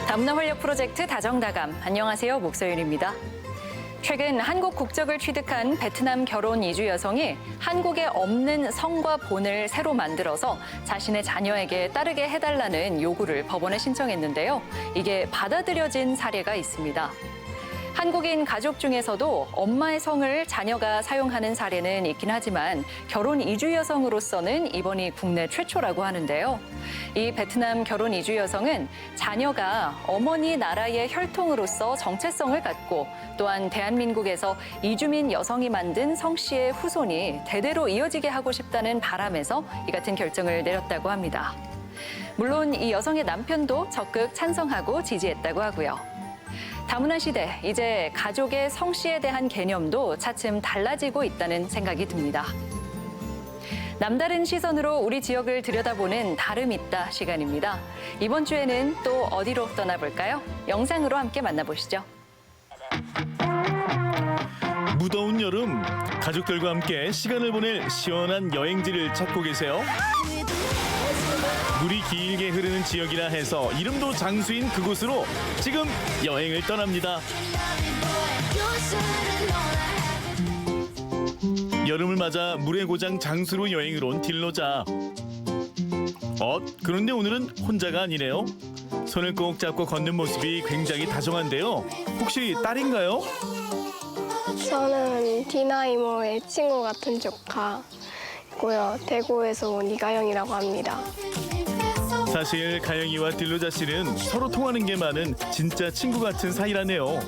다문화 활력 프로젝트 다정다감. 안녕하세요. 목소윤입니다. 최근 한국 국적을 취득한 베트남 결혼 이주 여성이 한국에 없는 성과 본을 새로 만들어서 자신의 자녀에게 따르게 해달라는 요구를 법원에 신청했는데요. 이게 받아들여진 사례가 있습니다. 한국인 가족 중에서도 엄마의 성을 자녀가 사용하는 사례는 있긴 하지만 결혼 이주 여성으로서는 이번이 국내 최초라고 하는데요. 이 베트남 결혼 이주 여성은 자녀가 어머니 나라의 혈통으로서 정체성을 갖고 또한 대한민국에서 이주민 여성이 만든 성씨의 후손이 대대로 이어지게 하고 싶다는 바람에서 이 같은 결정을 내렸다고 합니다. 물론 이 여성의 남편도 적극 찬성하고 지지했다고 하고요. 다문화 시대, 이제 가족의 성씨에 대한 개념도 차츰 달라지고 있다는 생각이 듭니다. 남다른 시선으로 우리 지역을 들여다보는 다름 있다 시간입니다. 이번 주에는 또 어디로 떠나볼까요? 영상으로 함께 만나보시죠. 무더운 여름, 가족들과 함께 시간을 보낼 시원한 여행지를 찾고 계세요? 물이 길게 흐르는 지역이라 해서 이름도 장수인 그곳으로 지금 여행을 떠납니다. 여름을 맞아 물의 고장 장수로 여행을 온 딜로자. 그런데 오늘은 혼자가 아니네요. 손을 꼭 잡고 걷는 모습이 굉장히 다정한데요. 혹시 딸인가요? 저는 디나 이모의 친구 같은 조카고요. 대구에서 온 이가영이라고 합니다. 사실 가영이와 딜로자 씨는 서로 통하는 게 많은 진짜 친구 같은 사이라네요.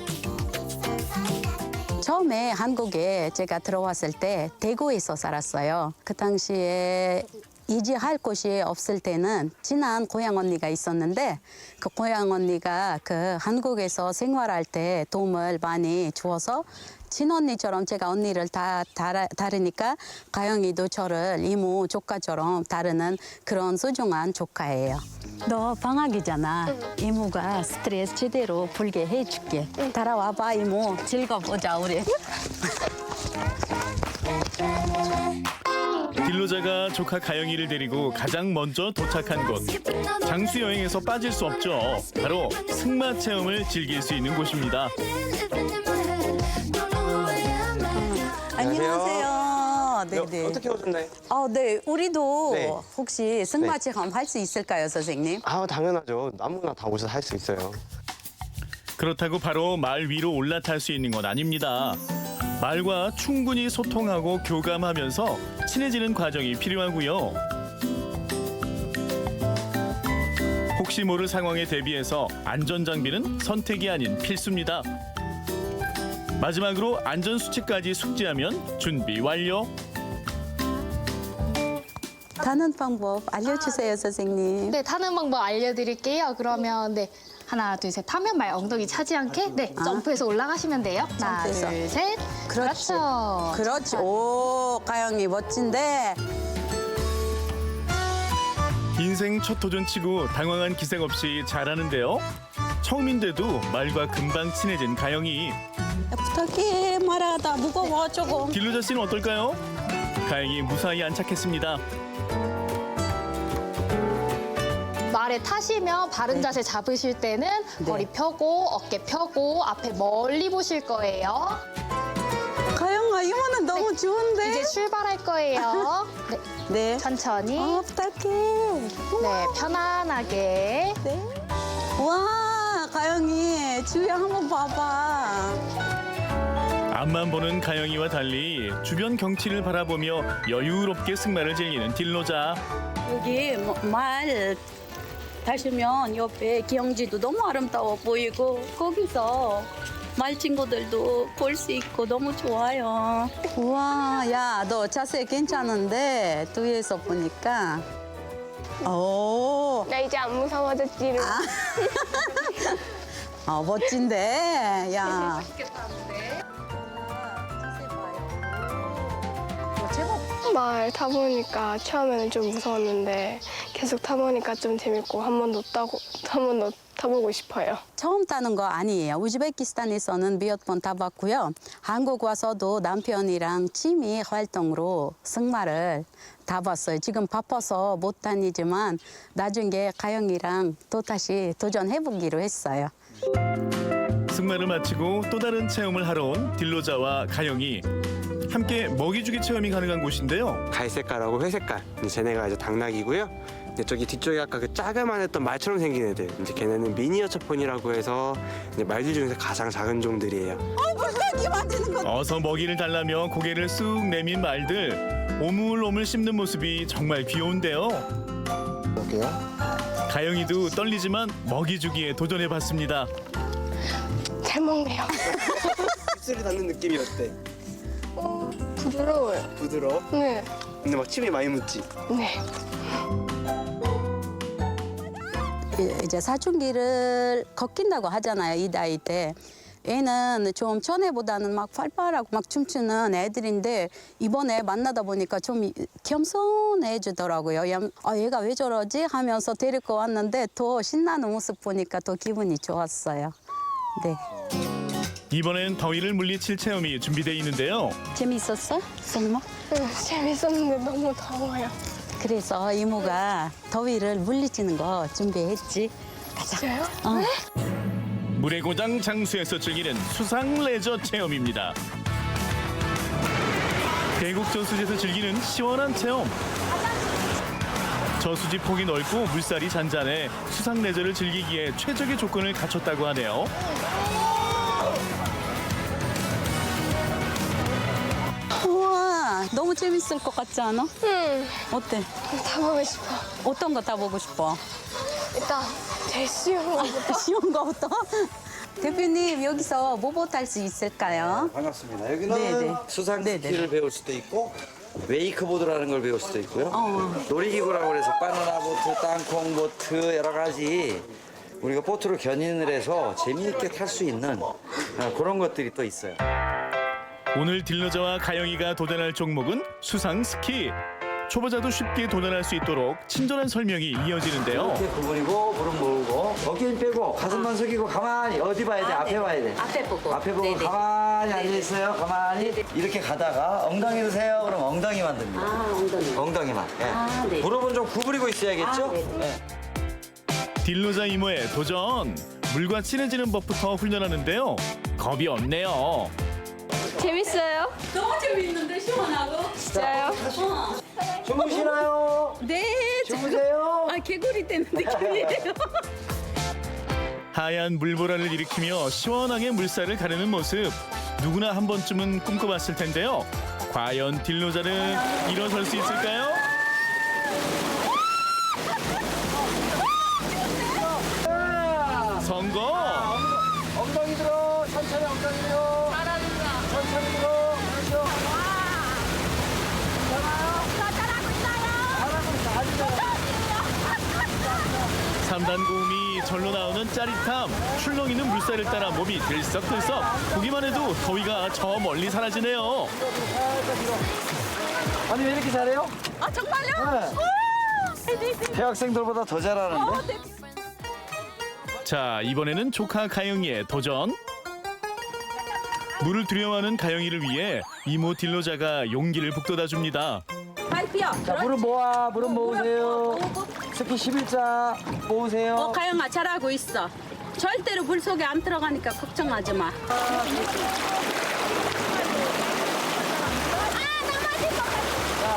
처음에 한국에 제가 들어왔을 때 대구에서 살았어요. 그 당시에 이주할 곳이 없을 때는 친한 고향 언니가 있었는데 그 고향 언니가 그 한국에서 생활할 때 도움을 많이 주어서 친언니처럼 제가 언니를 다르니까 가영이도 저를 이모 조카처럼 다루는 그런 소중한 조카예요. 너 방학이잖아. 이모가 스트레스 제대로 풀게 해줄게. 따라와봐 이모. 즐거보자 우리. 딜로자가 조카 가영이를 데리고 가장 먼저 도착한 곳. 장수 여행에서 빠질 수 없죠. 바로 승마 체험을 즐길 수 있는 곳입니다. 안녕하세요. 네, 어떻게 오셨나요? 네. 우리도 네. 혹시 승마 체험 할 수 있을까요, 선생님? 당연하죠. 아무나 다 오셔서 할 수 있어요. 그렇다고 바로 말 위로 올라탈 수 있는 건 아닙니다. 말과 충분히 소통하고 교감하면서 친해지는 과정이 필요하고요. 혹시 모를 상황에 대비해서 안전장비는 선택이 아닌 필수입니다. 마지막으로 안전수칙까지 숙지하면 준비 완료. 타는 방법 알려주세요, 선생님. 네, 타는 방법 알려드릴게요. 그러면 네, 하나, 둘, 셋 하면 말 엉덩이 차지 않게 네, 점프해서 올라가시면 돼요. 하나, 점프해서. 둘, 셋. 그렇지. 그렇죠. 그렇지. 오, 가영이 멋진데. 인생 첫 도전치고 당황한 기색 없이 잘하는데요. 처음인데도 말과 금방 친해진 가영이. 부탁해, 말하다 무거워 조금. 딜로자 씨는 어떨까요? 가영이 무사히 안착했습니다. 말에 타시면 바른 자세 잡으실 때는 머리 펴고 어깨 펴고 앞에 멀리 보실 거예요. 가영아, 이모는 너무 좋은데? 이제 출발할 거예요. 네, 네. 천천히. 부탁해. 네, 편안하게. 네. 와, 가영이 주위 한번 봐봐. 앞만 보는 가영이와 달리 주변 경치를 바라보며 여유롭게 승마를 즐기는 딜로자. 여기 말 타시면 옆에 경지도 너무 아름다워 보이고 거기서 말 친구들도 볼 수 있고 너무 좋아요. 우와, 야, 너 자세 괜찮은데 뒤에서 보니까. 오, 나 이제 안 무서워졌지롱. 멋진데, 야. 제법 말 타보니까 처음에는 좀 무서웠는데 계속 타보니까 좀 재밌고 한 번 더 타보고 싶어요. 처음 타는 거 아니에요. 우즈베키스탄에서는 몇 번 타봤고요. 한국 와서도 남편이랑 취미 활동으로 승마를 타봤어요. 지금 바빠서 못 다니지만 나중에 가영이랑 또 다시 도전해보기로 했어요. 승마를 마치고 또 다른 체험을 하러 온 딜로자와 가영이 함께 먹이주기 체험이 가능한 곳인데요. 갈색깔하고 회색깔. 이제 쟤네가 이제 당나귀고요. 이제 저기 뒤쪽에 아까 그 짜그만했던 말처럼 생긴 애들. 이제 걔네는 미니어처폰이라고 해서 이제 말들 중에서 가장 작은 종들이에요. 어서 먹이를 달라며 고개를 쑥 내민 말들. 오물오물 씹는 모습이 정말 귀여운데요. 볼게요. 가영이도 떨리지만 먹이주기에 도전해봤습니다. 잘 먹네요. 입술이 닿는 느낌이 어때? 부드러워요. 부드러워? 네. 근데 막 침이 많이 묻지? 네. 이제 사춘기를 걷긴다고 하잖아요. 이 나이 때. 애는 좀 전에보다는 막 활발하고 막 춤추는 애들인데 이번에 만나다 보니까 좀 겸손해지더라고요. 얘가 왜 저러지? 하면서 데리고 왔는데 더 신나는 모습 보니까 더 기분이 좋았어요. 네. 이번엔 더위를 물리칠 체험이 준비돼 있는데요. 재미있었어? 승마? 재밌었는데 너무 더워요. 그래서 이모가 더위를 물리치는 거 준비했지. 가자. 진짜요? 물의 고장 장수에서 즐기는 수상 레저 체험입니다. 계곡 저수지에서 즐기는 시원한 체험. 저수지 폭이 넓고 물살이 잔잔해 수상 레저를 즐기기에 최적의 조건을 갖췄다고 하네요. 우와, 너무 재밌을 것 같지 않아? 응. 어때? 타보고 싶어. 어떤 거 타보고 싶어? 일단 제일 쉬운 거부터. 쉬운 거부터? 대표님, 여기서 뭐뭐 탈 수 있을까요? 반갑습니다. 여기는 네네. 수상 네네. 스키를 배울 수도 있고 웨이크보드라는 걸 배울 수도 있고요. 놀이기구라고 해서 바나나 보트, 땅콩 보트 여러 가지 우리가 보트로 견인을 해서 재미있게 탈 수 있는 그런 것들이 또 있어요. 오늘 딜러자와 가영이가 도전할 종목은 수상 스키. 초보자도 쉽게 도전할 수 있도록 친절한 설명이 이어지는데요. 이렇게 구부리고 무릎 모으고 어깨 힘 빼고 가슴만 숙이고 가만히 어디 봐야 돼? 앞에 봐야 돼. 앞에 보고. 앞에 보고 네네. 가만히 앉아 있어요. 가만히 이렇게 가다가 엉덩이 드세요. 그럼 엉덩이만 듭니다. 엉덩이. 엉덩이만. 예. 네. 무릎은 좀 구부리고 있어야겠죠? 네. 예. 딜로자 이모의 도전. 물과 친해지는 법부터 훈련하는데요. 겁이 없네요. 재밌어요? 너무 재밌는데, 시원하고. 진짜요? 주무시나요? 네. 주무세요? 개구리 되는 느낌이에요. 하얀 물보라를 일으키며 시원하게 물살을 가르는 모습. 누구나 한 번쯤은 꿈꿔봤을 텐데요. 과연 딜로자는 일어설 수 있을까요? 성공! 엉덩이 들어. 천천히 엉덩이 들어. 잘한다. 천천히 들어. 그렇죠. 삼단 고음이 절로 나오는 짜릿함. 출렁이는 물살을 따라 몸이 들썩들썩. 보기만 해도 더위가 저 멀리 사라지네요. 아니 왜 이렇게 잘해요? 아 정말요? 네. 대학생들보다 더 잘하는데? 자, 이번에는 조카 가영이의 도전. 물을 두려워하는 가영이를 위해 이모 딜로자가 용기를 북돋아 줍니다. 자 무릎 모아 무릎 모으세요. 스키 11자 모으세요. 가영아, 잘하고 있어. 절대로 물 속에 안 들어가니까 걱정하지 마. 자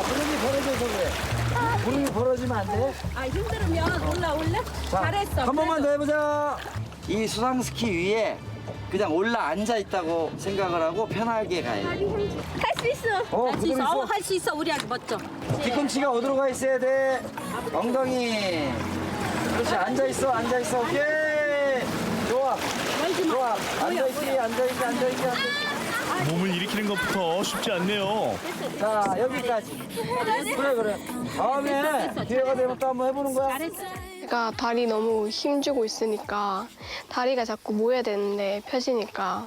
무릎이 벌어져서 그래. 무릎이 벌어지면 안 돼. 힘들으면 올라올래? 자, 한 번만 더 해보자. 이 수상 스키 위에 그냥 올라 앉아 있다고 생각을 하고 편하게 가야 돼. 할 수 있어. 할 수 있어. 할 수 있어. 우리 아기 멋져. 뒤꿈치가 어디로 가 있어야 돼? 엉덩이. 그렇지. 앉아 있어. 앉아 있어. 오케이. 좋아. 좋아. 앉아 있기. 앉아 있기. 앉아 있기. 몸을 일으키는 것부터 쉽지 않네요. 자 여기까지. 그래. 다음에 기회가 되면 또 한번 해보는 거야. 제가 다리 너무 힘주고 있으니까 다리가 자꾸 모여야 되는데 펴지니까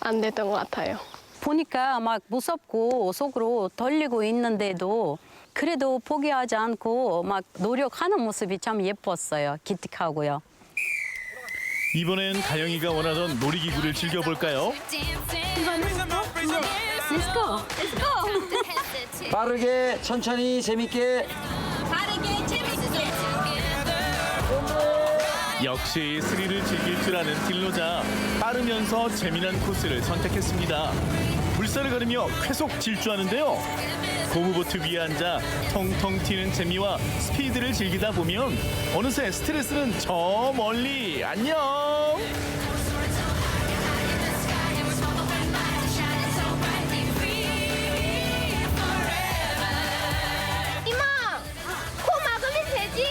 안 됐던 것 같아요. 보니까 막 무섭고 속으로 떨리고 있는데도 그래도 포기하지 않고 막 노력하는 모습이 참 예뻤어요. 기특하고요. 이번엔 가영이가 원하던 놀이기구를 즐겨볼까요? 빠르게 천천히 재밌게. 역시 스릴을 즐길 줄 아는 딜로자. 빠르면서 재미난 코스를 선택했습니다. 물살을 가르며 쾌속 질주하는데요. 고무보트 위에 앉아 통통 튀는 재미와 스피드를 즐기다 보면 어느새 스트레스는 저 멀리 안녕. 이모, 코 막으면 되지.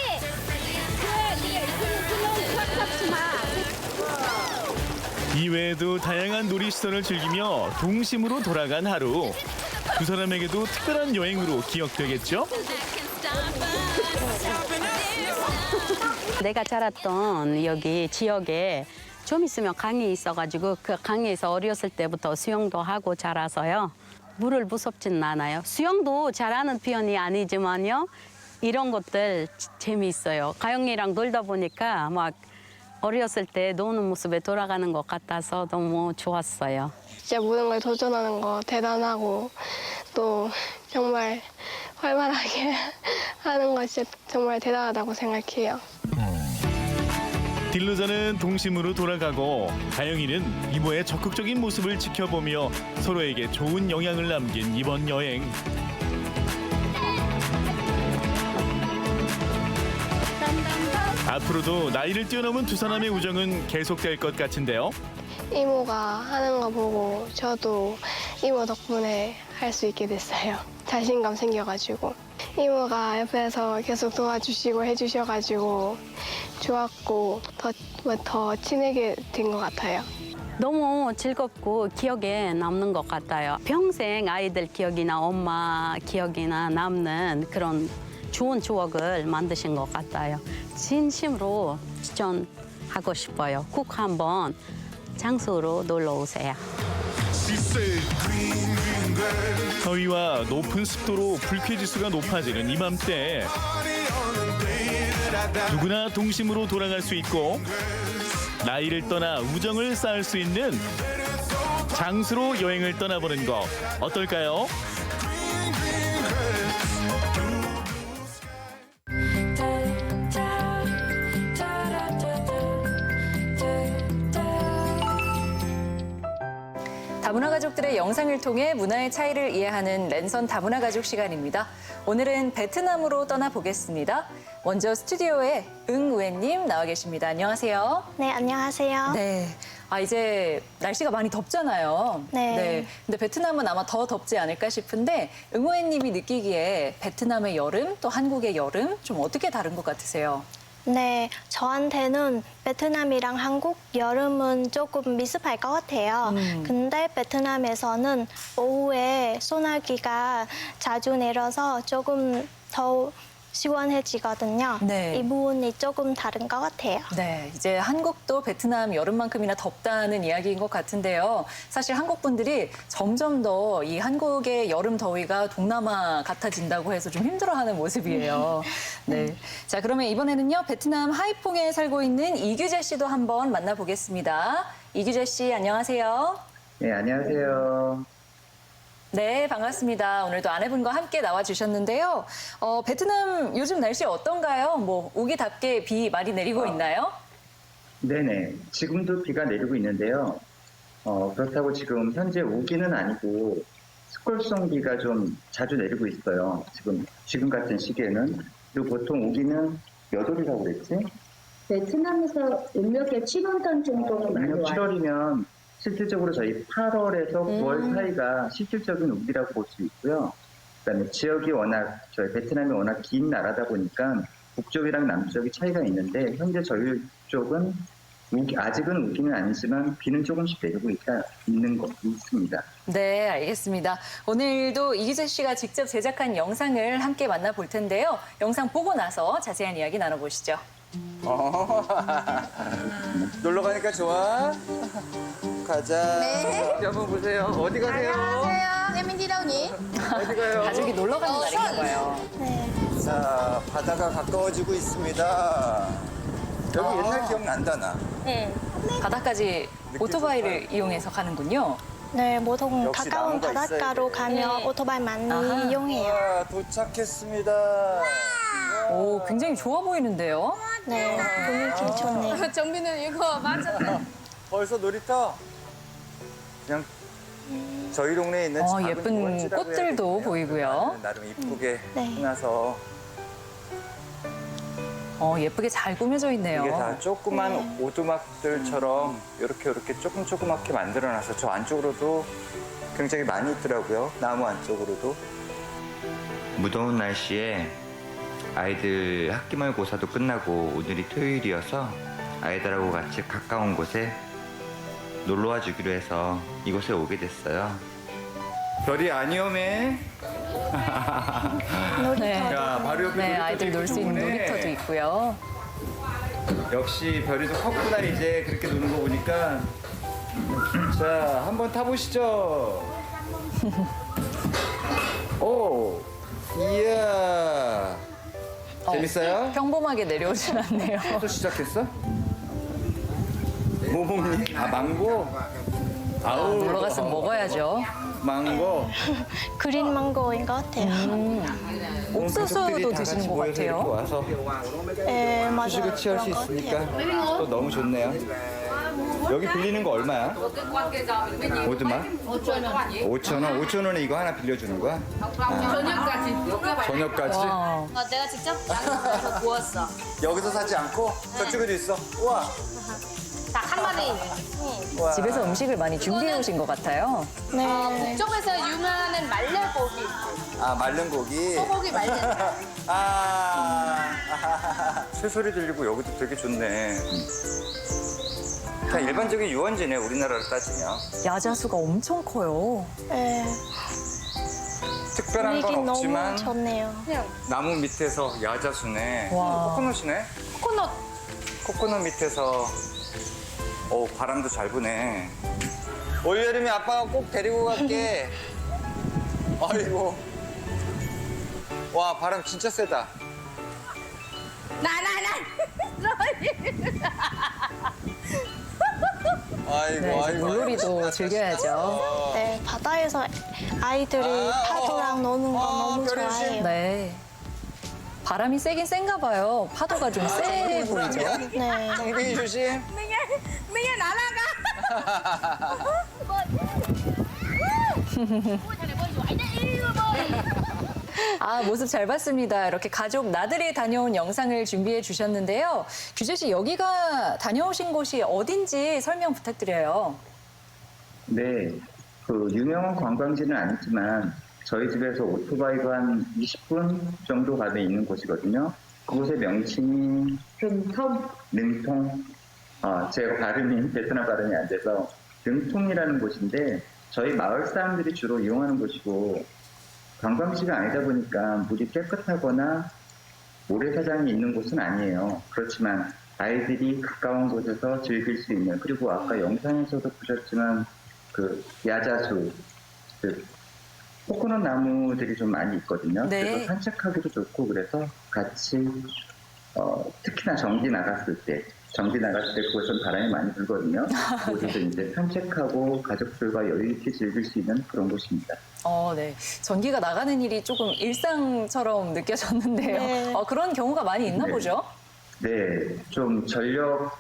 이외에도 다양한 놀이시설을 즐기며 동심으로 돌아간 하루. 두 사람에게도 특별한 여행으로 기억되겠죠? 내가 자랐던 여기 지역에 좀 있으면 강이 있어가지고 그 강에서 어렸을 때부터 수영도 하고 자라서요. 물을 무섭진 않아요. 수영도 잘하는 편이 아니지만요. 이런 것들 재미있어요. 가영이랑 놀다 보니까 막 어렸을 때 노는 모습에 돌아가는 것 같아서 너무 좋았어요. 진짜 모든 걸 도전하는 거 대단하고 또 정말 활발하게 하는 거 진짜 정말 대단하다고 생각해요. 딜로자는 동심으로 돌아가고 가영이는 이모의 적극적인 모습을 지켜보며 서로에게 좋은 영향을 남긴 이번 여행. 앞으로도 나이를 뛰어넘은 두 사람의 우정은 계속될 것 같은데요. 이모가 하는 거 보고 저도 이모 덕분에 할 수 있게 됐어요. 자신감 생겨가지고. 이모가 옆에서 계속 도와주시고 해주셔가지고 좋았고 더 친하게 된 것 같아요. 너무 즐겁고 기억에 남는 것 같아요. 평생 아이들 기억이나 엄마 기억이나 남는 그런 좋은 추억을 만드신 것 같아요. 진심으로 추천하고 싶어요. 꼭 한번 장소로 놀러 오세요. 더위와 높은 습도로 불쾌지수가 높아지는 이맘때 누구나 동심으로 돌아갈 수 있고 나이를 떠나 우정을 쌓을 수 있는 장수로 여행을 떠나보는 거 어떨까요? 다문화 가족들의 영상을 통해 문화의 차이를 이해하는 랜선 다문화 가족 시간입니다. 오늘은 베트남으로 떠나보겠습니다. 먼저 스튜디오에 응우엔님 나와 계십니다. 안녕하세요. 네, 안녕하세요. 네. 이제 날씨가 많이 덥잖아요. 네. 근데 베트남은 아마 더 덥지 않을까 싶은데 응우엔님이 느끼기에 베트남의 여름 또 한국의 여름 좀 어떻게 다른 것 같으세요? 네, 저한테는 베트남이랑 한국 여름은 조금 미습할 것 같아요. 근데 베트남에서는 오후에 소나기가 자주 내려서 조금 더 시원해지거든요. 네. 이 부분이 조금 다른 것 같아요. 네, 이제 한국도 베트남 여름만큼이나 덥다는 이야기인 것 같은데요. 사실 한국 분들이 점점 더 이 한국의 여름 더위가 동남아 같아진다고 해서 좀 힘들어하는 모습이에요. 네, 자 그러면 이번에는요 베트남 하이퐁에 살고 있는 이규재 씨도 한번 만나보겠습니다. 이규재 씨 안녕하세요. 네, 안녕하세요. 네, 반갑습니다. 오늘도 아내분과 함께 나와주셨는데요. 베트남 요즘 날씨 어떤가요? 뭐 우기답게 비 많이 내리고 있나요? 네네. 지금도 비가 내리고 있는데요. 그렇다고 지금 현재 우기는 아니고 스콜송 비가 좀 자주 내리고 있어요. 지금 같은 시기에는. 그리고 보통 우기는 몇 월이라고 그랬지? 베트남에서 음력에 7월 정도는 많이 와요. 7월이면 실질적으로 저희 8월에서 9월 사이가 실질적인 우기라고 볼 수 있고요. 그다음에 지역이 저희 베트남이 워낙 긴 나라다 보니까 북쪽이랑 남쪽이 차이가 있는데 현재 저희 쪽은 아직은 우기는 아니지만 비는 조금씩 내리고 있습니다. 네, 알겠습니다. 오늘도 이규재 씨가 직접 제작한 영상을 함께 만나볼 텐데요. 영상 보고 나서 자세한 이야기 나눠보시죠. 놀러 가니까 좋아? 가자. 네. 여기 한번 보세요. 어디 가세요? em đi đâu nhỉ? 어디 가요? 가족이 놀러 가는 날인가 봐요. 자, 바다가 가까워지고 있습니다. 여기 옛날 기억난다, 나. 바다까지 오토바이를 이용해서 가는군요. 네, 보통 역시 가까운 나무가 있어야 바닷가로 돼. 가면 오토바이 많이 아하. 이용해요. 와, 도착했습니다. 오, 굉장히 좋아 보이는데요. 네, 분위기 좋네요. 정비는 이거 맞았네. 벌써 놀이터? 그냥 저희 동네에 있는 작은 예쁜 유원지라고 해야 꽃들도 되겠네요. 보이고요. 나름 이쁘게 네. 해놔서 예쁘게 잘 꾸며져 있네요. 이게 다 조그만 오두막들처럼 이렇게 조그맣게 만들어놔서 저 안쪽으로도 굉장히 많이 있더라고요. 나무 안쪽으로도. 무더운 날씨에 아이들 학기말고사도 끝나고 오늘이 토요일이어서 아이들하고 같이 가까운 곳에 놀러와 주기로 해서 이곳에 오게 됐어요. 별이 안 위험해. 네. 야, 바로 옆에 네, 놀이터도 아이들 놀 수 있는 좋네. 놀이터도 있고요. 역시 별이도 컸구나 이제 그렇게 노는 거 보니까. 자, 한번 타보시죠. 오, 이야. 재밌어요? 평범하게 내려오진 않네요. 또 시작했어? 뭐 먹니? 아, 망고? 아우, 놀러 갔으면 먹어야죠. 망고. 그린 망고인 것 같아요. 옥수수도 드시는 것 이렇게 같아요. 와서 네, 맞아요. 휴식을 취할 수 그런 것 있으니까 같아요. 또 너무 좋네요. 여기 빌리는 거 얼마야? 오두막? 5,000원. 5,000원에 이거 하나 빌려주는 거야? 저녁까지? 와, 내가 직접 양념해서 구웠어. 여기서 사지 않고 저쪽에도 있어. 우와. 딱 한 마리. 우와. 집에서 음식을 많이 준비해 오신 것 같아요. 네. 북쪽에서 유명한 말려고기. 아, 마른 고기. 소고기 말린. 새소리 들리고 여기도 되게 좋네. 다 일반적인 유원지네, 우리나라로 따지면. 야자수가 엄청 커요. 네, 특별한 분위기 건 너무 없지만 좋네요. 나무 밑에서 야자수네. 와. 코코넛이네. 코코넛 밑에서 바람도 잘 부네. 올여름에 아빠가 꼭 데리고 갈게. 아이고. 와, 바람 진짜 세다. 아이고, 네, 이제 아이고. 물놀이도 즐겨야죠. 네, 바다에서 아이들이 파도랑 노는 거 너무 별이 좋아해요. 네. 바람이 세긴 센가 봐요. 파도가 좀 세 보이죠? 네. 정빈이 조심. 모습 잘 봤습니다. 이렇게 가족 나들이 다녀온 영상을 준비해 주셨는데요. 규재 씨, 여기가 다녀오신 곳이 어딘지 설명 부탁드려요. 네, 그 유명한 관광지는 아니지만 저희 집에서 오토바이로 한 20분 정도 가면 있는 곳이거든요. 그곳의 명칭이 능통, 제가 발음이 베트남 발음이 안 돼서 능통이라는 곳인데 저희 마을 사람들이 주로 이용하는 곳이고 관광지가 아니다 보니까 물이 깨끗하거나 모래사장이 있는 곳은 아니에요. 그렇지만 아이들이 가까운 곳에서 즐길 수 있는, 그리고 아까 영상에서도 보셨지만 그 야자수, 그 코코넛 나무들이 좀 많이 있거든요. 네. 그래서 산책하기도 좋고 그래서 같이 특히나 정기 나갔을 때 그곳은 바람이 많이 불거든요. 그곳에서 이제 산책하고 가족들과 여유 있게 즐길 수 있는 그런 곳입니다. 네. 전기가 나가는 일이 조금 일상처럼 느껴졌는데요. 네. 그런 경우가 많이 있나 네. 보죠? 네, 좀 전력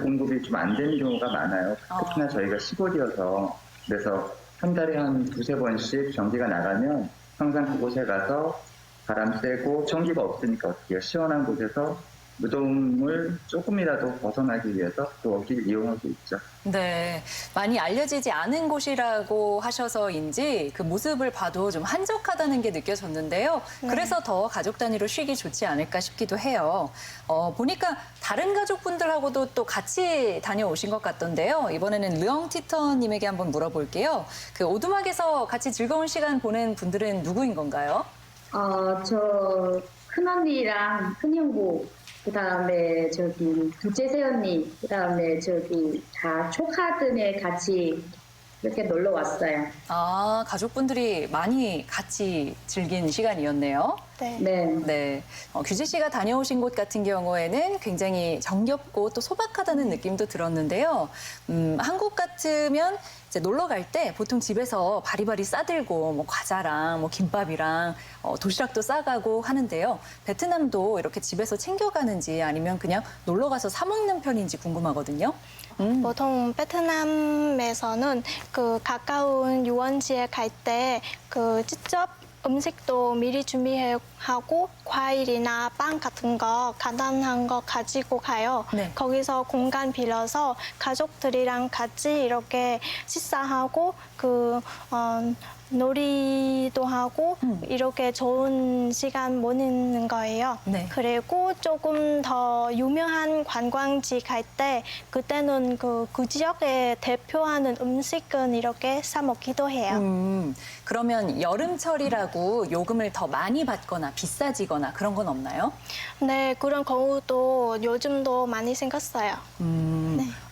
공급이 좀 안 되는 경우가 많아요. 특히나 저희가 시골이어서 그래서 한 달에 한 두세 번씩 전기가 나가면 항상 그곳에 가서 바람 쐬고 전기가 없으니까 어떻게 해요? 시원한 곳에서 무더움을 조금이라도 벗어나기 위해서 또 여기를 이용하고 있죠. 네. 많이 알려지지 않은 곳이라고 하셔서인지 그 모습을 봐도 좀 한적하다는 게 느껴졌는데요. 그래서 더 가족 단위로 쉬기 좋지 않을까 싶기도 해요. 보니까 다른 가족분들하고도 또 같이 다녀오신 것 같던데요. 이번에는 르엉 티터님에게 한번 물어볼게요. 그 오두막에서 같이 즐거운 시간 보낸 분들은 누구인 건가요? 저 큰언니랑 큰형부 그다음에 저기 둘째 새언니, 그다음에 저기 다 조카들네 같이 이렇게 놀러 왔어요. 아, 가족분들이 많이 같이 즐긴 시간이었네요. 네. 네. 네. 규재 씨가 다녀오신 곳 같은 경우에는 굉장히 정겹고 또 소박하다는 느낌도 들었는데요. 한국 같으면 이제 놀러 갈 때 보통 집에서 바리바리 싸들고 뭐 과자랑 뭐 김밥이랑 도시락도 싸가고 하는데요. 베트남도 이렇게 집에서 챙겨가는지 아니면 그냥 놀러 가서 사 먹는 편인지 궁금하거든요. 보통 베트남에서는 그 가까운 유원지에 갈 때 그 직접 음식도 미리 준비하고 과일이나 빵 같은 거 간단한 거 가지고 가요. 네. 거기서 공간 빌려서 가족들이랑 같이 이렇게 식사하고 놀이도 하고 이렇게 좋은 시간 보내는 거예요. 네. 그리고 조금 더 유명한 관광지 갈 때 그때는 그 지역에 대표하는 음식은 이렇게 사 먹기도 해요. 그러면 여름철이라고 요금을 더 많이 받거나 비싸지거나 그런 건 없나요? 네, 그런 경우도 요즘도 많이 생겼어요.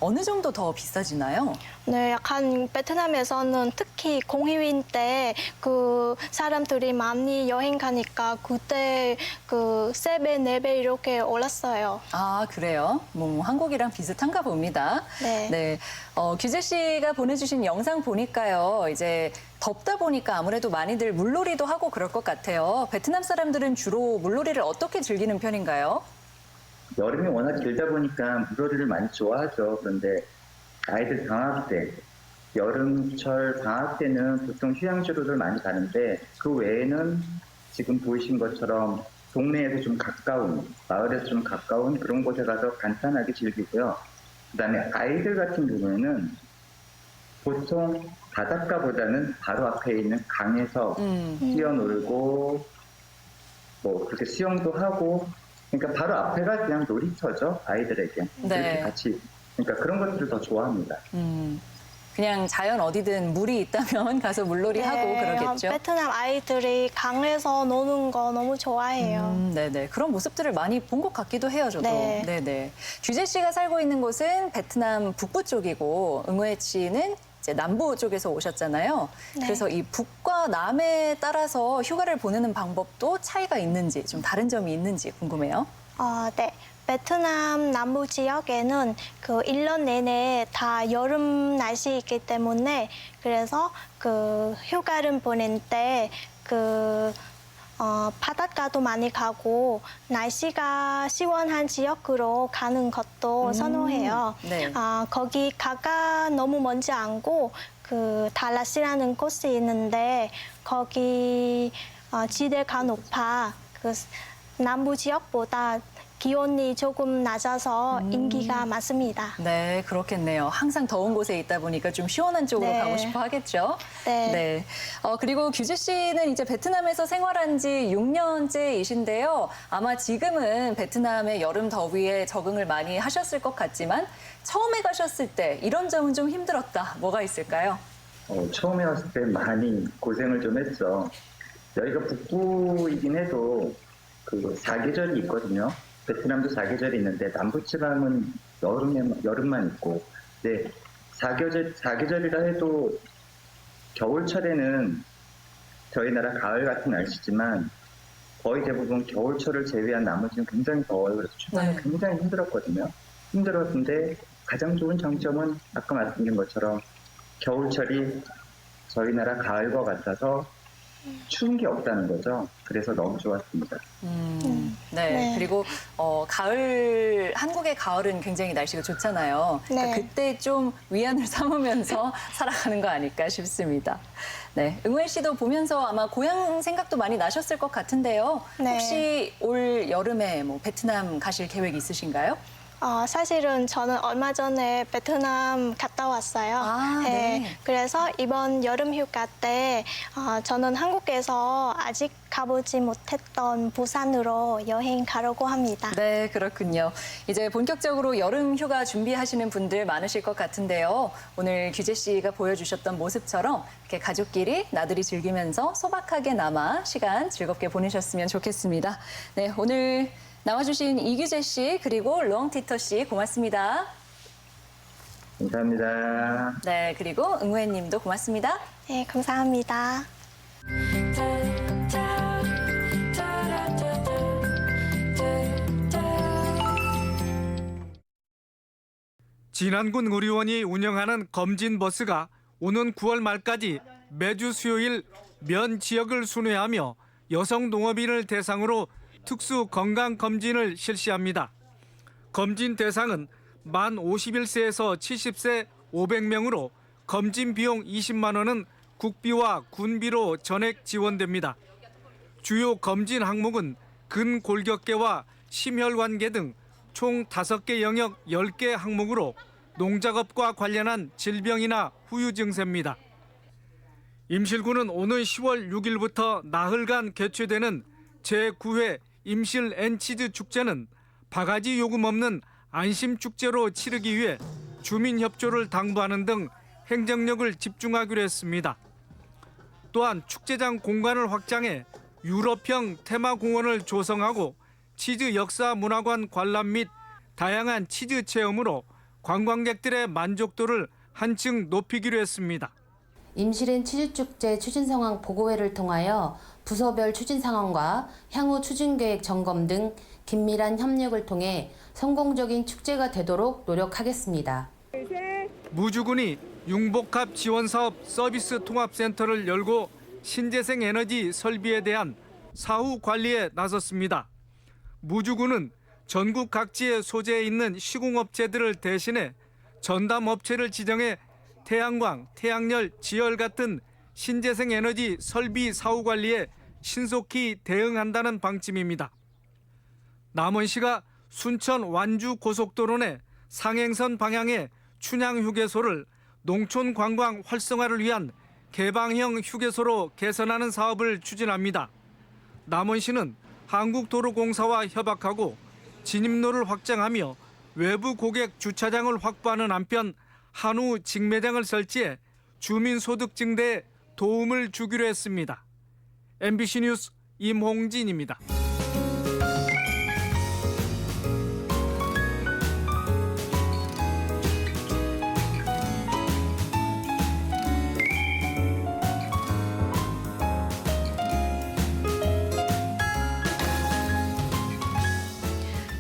어느 정도 더 비싸지나요? 네, 약간 베트남에서는 특히 공휴일 때 그 사람들이 많이 여행 가니까 그때 그 3배, 4배 이렇게 올랐어요. 아, 그래요? 뭐 한국이랑 비슷한가 봅니다. 네. 규재 씨가 보내주신 영상 보니까요. 이제 덥다 보니까 아무래도 많이들 물놀이도 하고 그럴 것 같아요. 베트남 사람들은 주로 물놀이를 어떻게 즐기는 편인가요? 여름이 워낙 길다 보니까 물놀이를 많이 좋아하죠. 그런데 아이들 방학 때, 여름철 방학 때는 보통 휴양지로들 많이 가는데 그 외에는 지금 보이신 것처럼 동네에도 좀 가까운, 마을에서 좀 가까운 그런 곳에 가서 간단하게 즐기고요. 그다음에 아이들 같은 경우에는 보통 바닷가보다는 바로 앞에 있는 강에서 뛰어놀고 뭐 그렇게 수영도 하고 그러니까 바로 앞에가 그냥 놀이터죠. 아이들에게. 네. 이렇게 같이 그러니까 그런 것들을 더 좋아합니다. 그냥 자연 어디든 물이 있다면 가서 물놀이 하고 그러겠죠. 베트남 아이들이 강에서 노는 거 너무 좋아해요. 네네. 그런 모습들을 많이 본 것 같기도 해요, 저도. 네. 네네. 규재 씨가 살고 있는 곳은 베트남 북부 쪽이고 응우에 씨는 이제 남부 쪽에서 오셨잖아요. 네. 그래서 이 북과 남에 따라서 휴가를 보내는 방법도 차이가 있는지, 좀 다른 점이 있는지 궁금해요. 네. 베트남 남부 지역에는 그 1년 내내 다 여름 날씨이기 때문에 그래서 그 휴가를 보낼 때 바닷가도 많이 가고 날씨가 시원한 지역으로 가는 것도 선호해요. 네. 거기 가가 너무 먼지 않고 그 달라시라는 곳이 있는데 거기 지대가 높아 그 남부 지역보다 기온이 조금 낮아서 인기가 많습니다. 네, 그렇겠네요. 항상 더운 곳에 있다 보니까 좀 시원한 쪽으로 네. 가고 싶어 하겠죠. 네. 그리고 규재 씨는 이제 베트남에서 생활한 지 6년째이신데요. 아마 지금은 베트남의 여름 더위에 적응을 많이 하셨을 것 같지만 처음에 가셨을 때 이런 점은 좀 힘들었다. 뭐가 있을까요? 처음에 왔을 때 많이 고생을 좀 했죠. 여기가 북부이긴 해도 그 사계절이 있거든요. 베트남도 사계절이 있는데 남부지방은 여름만 있고, 근데 사계절이라 해도 겨울철에는 저희 나라 가을 같은 날씨지만 거의 대부분 겨울철을 제외한 나머지는 굉장히 더워요. 그래서 초반에 굉장히 힘들었거든요. 힘들었는데 가장 좋은 장점은 아까 말씀드린 것처럼 겨울철이 저희 나라 가을과 같아서 추운 게 없다는 거죠. 그래서 너무 좋았습니다. 네. 그리고 한국의 가을은 굉장히 날씨가 좋잖아요. 그러니까 네. 그때 좀 위안을 삼으면서 살아가는 거 아닐까 싶습니다. 네, 응우엘 씨도 보면서 아마 고향 생각도 많이 나셨을 것 같은데요. 네. 혹시 올 여름에 뭐 베트남 가실 계획 있으신가요? 사실은 저는 얼마 전에 베트남 갔다 왔어요. 네. 그래서 이번 여름 휴가 때 저는 한국에서 아직 가보지 못했던 부산으로 여행 가려고 합니다. 네, 그렇군요. 이제 본격적으로 여름 휴가 준비하시는 분들 많으실 것 같은데요. 오늘 규재 씨가 보여주셨던 모습처럼 이렇게 가족끼리 나들이 즐기면서 소박하게 남아 시간 즐겁게 보내셨으면 좋겠습니다. 네, 오늘 나와주신 이규재 씨 그리고 롱티터 씨 고맙습니다. 감사합니다. 네, 그리고 응우혜 님도 고맙습니다. 네, 감사합니다. 진안군 의료원이 운영하는 검진 버스가 오는 9월 말까지 매주 수요일 면 지역을 순회하며 여성 농업인을 대상으로 특수 건강 검진을 실시합니다. 검진 대상은 만 51세에서 70세 500명으로 검진 비용 20만 원은 국비와 군비로 전액 지원됩니다. 주요 검진 항목은 근골격계와 심혈관계 등 총 5개 영역 10개 항목으로 농작업과 관련한 질병이나 후유 증세입니다. 임실군은 오는 10월 6일부터 나흘간 개최되는 제9회 임실 앤치즈 축제는 바가지 요금 없는 안심축제로 치르기 위해 주민협조를 당부하는 등 행정력을 집중하기로 했습니다. 또한 축제장 공간을 확장해 유럽형 테마공원을 조성하고 치즈 역사문화관 관람 및 다양한 치즈 체험으로 관광객들의 만족도를 한층 높이기로 했습니다. 임실엔 치즈축제 추진 상황 보고회를 통하여 부서별 추진 상황과 향후 추진 계획 점검 등 긴밀한 협력을 통해 성공적인 축제가 되도록 노력하겠습니다. 무주군이 융복합 지원사업 서비스 통합센터를 열고 신재생 에너지 설비에 대한 사후 관리에 나섰습니다. 무주군은 전국 각지에 소재해 있는 시공업체들을 대신해 전담업체를 지정해 태양광, 태양열, 지열 같은 신재생 에너지 설비 사후 관리에 신속히 대응한다는 방침입니다. 남원시가 순천 완주 고속도로 내 상행선 방향의 춘향 휴게소를 농촌 관광 활성화를 위한 개방형 휴게소로 개선하는 사업을 추진합니다. 남원시는 한국도로공사와 협약하고 진입로를 확장하며 외부 고객 주차장을 확보하는 한편 한우 직매장을 설치해 주민소득 증대에 도움을 주기로 했습니다. MBC 뉴스 임홍진입니다.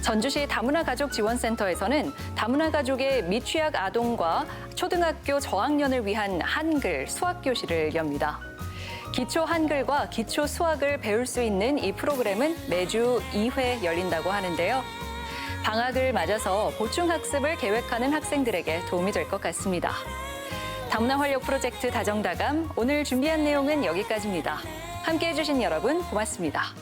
전주시 다문화 가족 지원센터에서는 다문화 가족의 미취학 아동과 초등학교 저학년을 위한 한글 수학 교실을 엽니다. 기초 한글과 기초 수학을 배울 수 있는 이 프로그램은 매주 2회 열린다고 하는데요. 방학을 맞아서 보충 학습을 계획하는 학생들에게 도움이 될 것 같습니다. 다문화 활력 프로젝트 다정다감 오늘 준비한 내용은 여기까지입니다. 함께해 주신 여러분 고맙습니다.